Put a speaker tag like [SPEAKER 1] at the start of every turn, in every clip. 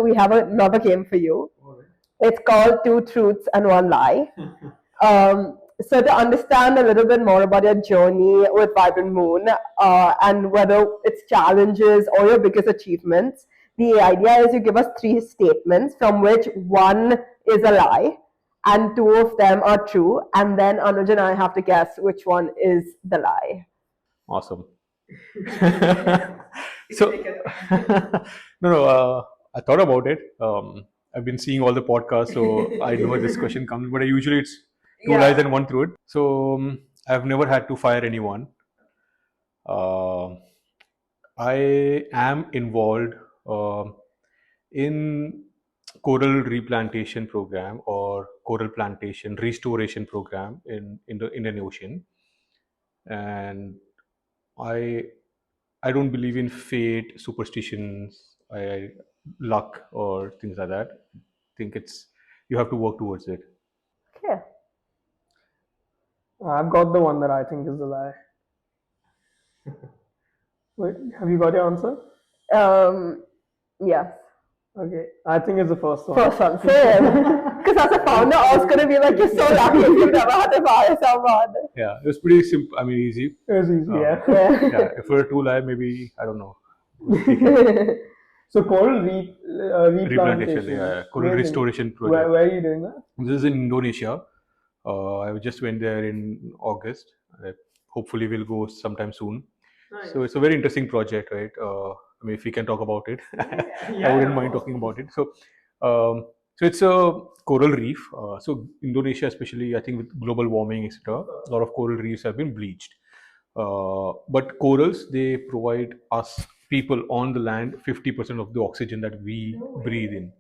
[SPEAKER 1] We have another game for you. It's called Two Truths and One Lie. So to understand a little bit more about your journey with Vibrant Moon and whether it's challenges or your biggest achievements, the idea is you give us three statements from which one is a lie and two of them are true. And then Anuj and I have to guess which one is the lie.
[SPEAKER 2] Awesome. So, no, I thought about it. I've been seeing all the podcasts, so I know this question comes, but usually it's two lies and one truth. So, I've never had to fire anyone. Uh, I am involved in coral replantation program or coral plantation restoration program in the Indian Ocean, and I I don't believe in fate, superstitions, luck, or things like that. I think it's you have to work towards it.
[SPEAKER 1] Okay.
[SPEAKER 3] I've got the one that I think is the lie. Wait, have you got your answer?
[SPEAKER 1] Yes.
[SPEAKER 3] Okay, I think it's the first one.
[SPEAKER 1] First one, same. Because as a founder, I was going to be like, you're so lucky if you've never had to fire someone.
[SPEAKER 2] Yeah, it was pretty simple. I mean, easy.
[SPEAKER 3] It was easy, yeah.
[SPEAKER 2] Yeah, if we're two lie, maybe I don't know.
[SPEAKER 3] So coral replantation.
[SPEAKER 2] Yeah, coral
[SPEAKER 3] Amazing.
[SPEAKER 2] restoration project.
[SPEAKER 3] Where are you doing that?
[SPEAKER 2] This is in Indonesia. I just went there in August. Hopefully, we'll go sometime soon.
[SPEAKER 3] Nice.
[SPEAKER 2] So it's a very interesting project, right? I mean, if we can talk about it, I wouldn't mind talking about it. So it's a coral reef. So Indonesia, especially, I think with global warming, etc., a lot of coral reefs have been bleached. But corals, they provide us people on the land 50% of the oxygen that we breathe in,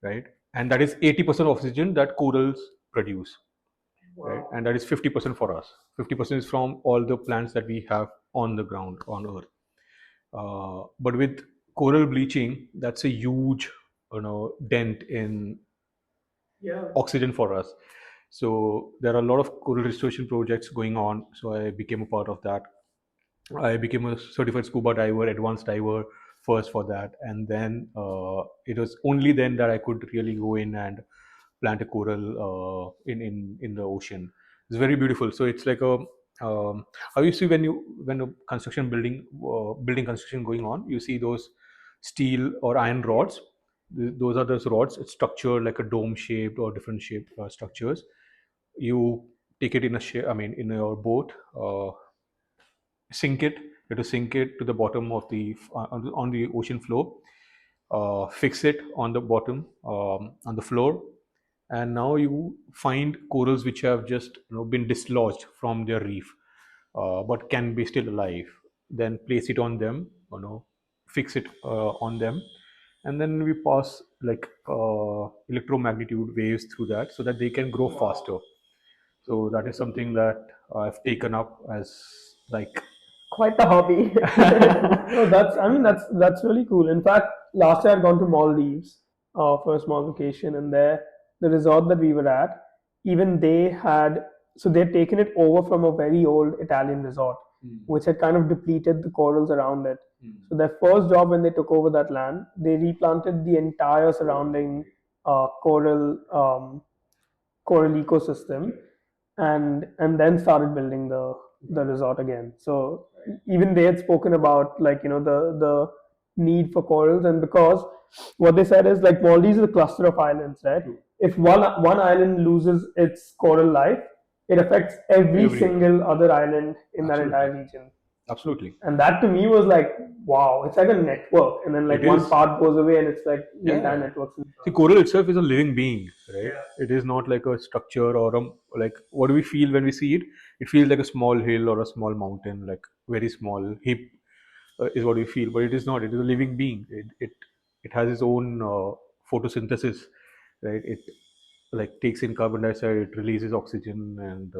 [SPEAKER 2] right? And that is 80% oxygen that corals produce. Right? And that is 50% for us. 50% is from all the plants that we have on the ground on Earth. But with coral bleaching, that's a huge, dent in oxygen for us. So there are a lot of coral restoration projects going on. So I became a part of that. I became a certified scuba diver, advanced diver first for that, and then it was only then that I could really go in and plant a coral in the ocean. It's very beautiful. So it's like a how you see when a construction building construction going on, you see those steel or iron rods. Those are those rods. It's structured like a dome shaped or different shaped structures. You take it in a in your boat. Sink it. You have to sink it to the bottom of the on the ocean floor. Fix it on the bottom on the floor, and now you find corals which have just been dislodged from their reef, but can be still alive. Then place it on them, fix it on them, and then we pass like electromagnitude waves through that so that they can grow faster. So that is something that I've taken up as like
[SPEAKER 1] Quite the hobby.
[SPEAKER 3] No, that's really cool. In fact, last year I'd gone to Maldives for a small vacation, and there the resort that we were at, even they had they'd taken it over from a very old Italian resort, which had kind of depleted the corals around it. So their first job when they took over that land, they replanted the entire surrounding coral ecosystem, and then started building the resort again. So even they had spoken about the need for corals, and because what they said is like Maldives is a cluster of islands, right? If one island loses its coral life, it affects every single other island in that entire region.
[SPEAKER 2] Absolutely.
[SPEAKER 3] And that to me was like, wow, it's like a network. And then like one part goes away and it's like the entire network.
[SPEAKER 2] See, coral itself is a living being, right? It is not like a structure or like what do we feel when we see it? It feels like a small hill or a small mountain, like very small heap is what we feel, but it is not. It is a living being. It has its own photosynthesis, right? It like takes in carbon dioxide, it releases oxygen, and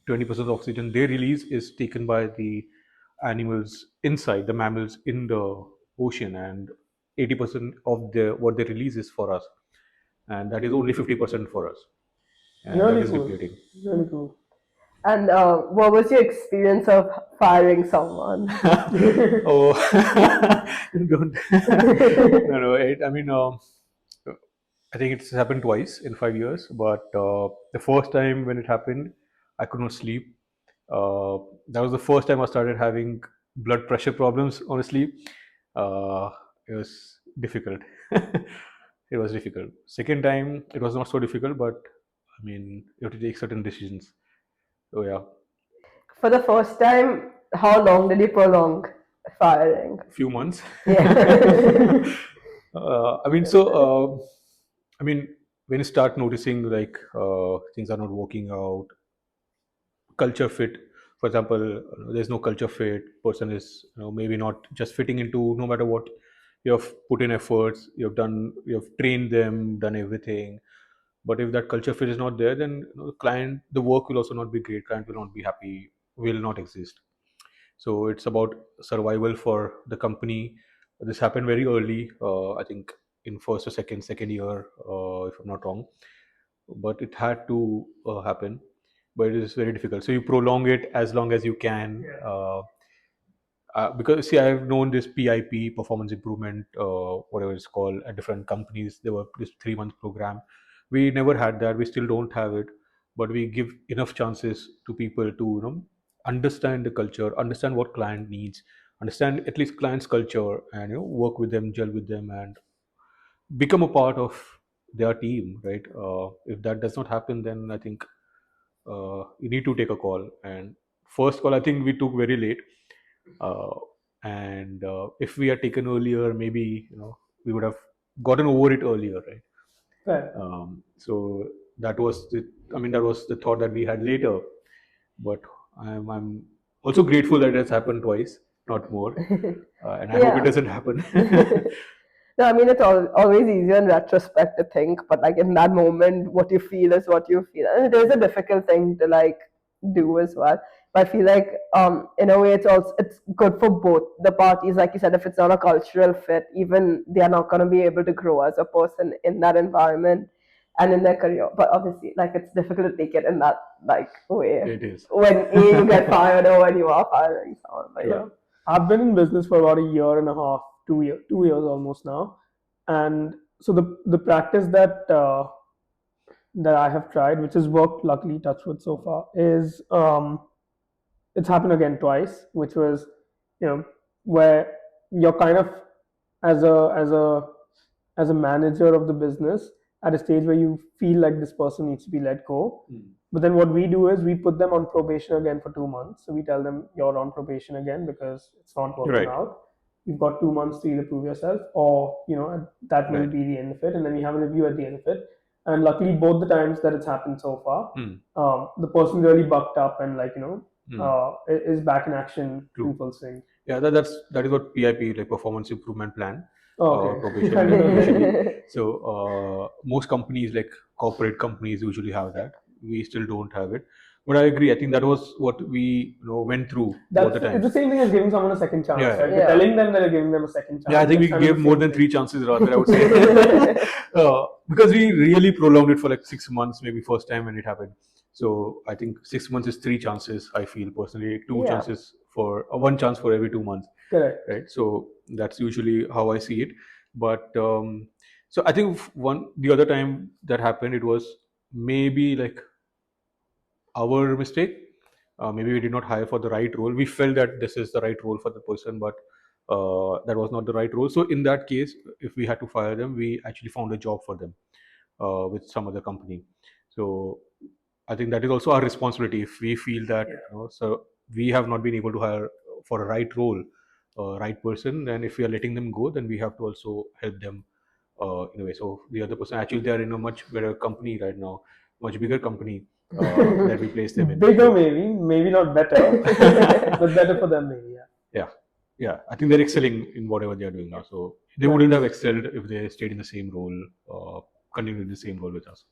[SPEAKER 2] 20% of oxygen they release is taken by the animals inside the mammals in the ocean, and 80% of what they release is for us, and that is only 50% for us, and
[SPEAKER 3] Really
[SPEAKER 2] that is
[SPEAKER 3] cool.
[SPEAKER 2] depleting.
[SPEAKER 3] Really cool.
[SPEAKER 1] And what was your experience of firing someone?
[SPEAKER 2] Oh, don't. No. I mean, I think it's happened twice in 5 years. But the first time when it happened, I could not sleep. Uh, that was the first time I started having blood pressure problems. Honestly, uh, it was difficult. It was difficult. Second time, it was not so difficult, but I mean, you have to take certain decisions. So yeah,
[SPEAKER 1] For the first time, how long did you prolong firing?
[SPEAKER 2] few months.
[SPEAKER 1] Yeah.
[SPEAKER 2] I mean, I mean, when you start noticing like things are not working out, culture fit, for example, there's no culture fit. Person is maybe not just fitting into no matter what you have put in efforts, you've done, you've trained them, done everything. But if that culture fit is not there, then the client, the work will also not be great. Client will not be happy, will not exist. So it's about survival for the company. This happened very early, I think in first or second year, if I'm not wrong. But it had to happen. But it is very difficult. So you prolong it as long as you can.
[SPEAKER 3] Yeah.
[SPEAKER 2] Because see, I've known this PIP, performance improvement, whatever it's called, at different companies. There were this 3 month program. We never had that. We still don't have it, but we give enough chances to people to understand the culture, understand what client needs, understand at least client's culture, and work with them, gel with them, and become a part of their team. Right? If that does not happen, then I think you need to take a call. And first call, I think we took very late. uh, and if we had taken earlier, maybe we would have gotten over it earlier, right?
[SPEAKER 3] Fair.
[SPEAKER 2] So that was the, I mean, that was the thought that we had later. But I'm also grateful that it's happened twice, not more. And I hope it
[SPEAKER 1] Yeah.
[SPEAKER 2] doesn't happen.
[SPEAKER 1] No, I mean it's always easier in retrospect to think, but like in that moment, what you feel is what you feel, and it is a difficult thing to like do as well. But I feel like in a way it's good for both the parties. Like you said, if it's not a cultural fit, even they are not going to be able to grow as a person in that environment and in their career. But obviously, like it's difficult to take it in that like way
[SPEAKER 2] It is.
[SPEAKER 1] when you get fired or when you are firing someone. But yeah.
[SPEAKER 3] I've been in business for about a year and a half, 2 year, 2 years almost now, and so the practice that I have tried, which has worked, luckily, touch wood, so far, is it's happened again twice, which was, you know, where you're kind of as a manager of the business at a stage where you feel like this person needs to be let go. But then what we do is we put them on probation again for 2 months. So we tell them you're on probation again because it's not working
[SPEAKER 2] Right.
[SPEAKER 3] out. You've got 2 months to either prove yourself or that will
[SPEAKER 2] Right.
[SPEAKER 3] be the end of it, and then we have a review at the end of it. And luckily, both the times that it's happened so far, the person really bucked up and is back in action
[SPEAKER 2] True.
[SPEAKER 3] in full swing.
[SPEAKER 2] Yeah, that is what PIP, like performance improvement plan,
[SPEAKER 3] Okay.
[SPEAKER 2] probation
[SPEAKER 3] I didn't know that.
[SPEAKER 2] usually. So most companies, like corporate companies, usually have that. We still don't have it, but I agree. I think that was what we went through both the
[SPEAKER 3] It's
[SPEAKER 2] times.
[SPEAKER 3] the same thing as giving someone a second chance,
[SPEAKER 2] Yeah.
[SPEAKER 3] right?
[SPEAKER 1] Yeah.
[SPEAKER 3] We're telling them that you're giving them a second chance.
[SPEAKER 2] Yeah, I think we
[SPEAKER 3] It's kind of
[SPEAKER 2] gave
[SPEAKER 3] the
[SPEAKER 2] more
[SPEAKER 3] same
[SPEAKER 2] than
[SPEAKER 3] thing.
[SPEAKER 2] 3 chances rather, I would say. Because we really prolonged it for like 6 months, maybe first time when it happened. So I think 6 months is 3 chances. I feel personally, two
[SPEAKER 1] Yeah.
[SPEAKER 2] chances for 1 chance for every 2 months.
[SPEAKER 3] Correct.
[SPEAKER 2] Right. So that's usually how I see it. But so I think the other time that happened, it was maybe like our mistake. Maybe we did not hire for the right role. We felt that this is the right role for the person, but that was not the right role. So in that case, if we had to fire them, we actually found a job for them with some other company. So I think that is also our responsibility. If we feel that so we have not been able to hire for a right role, right person, then if we are letting them go, then we have to also help them in a way. So the other person, actually, they are in a much better company right now, much bigger company that we place them in.
[SPEAKER 3] Bigger, maybe not better, but better for them, maybe.
[SPEAKER 2] Yeah, yeah. I think they're excelling in whatever they are doing now. So they wouldn't have excelled if they stayed in the same role, continued in the same role with us.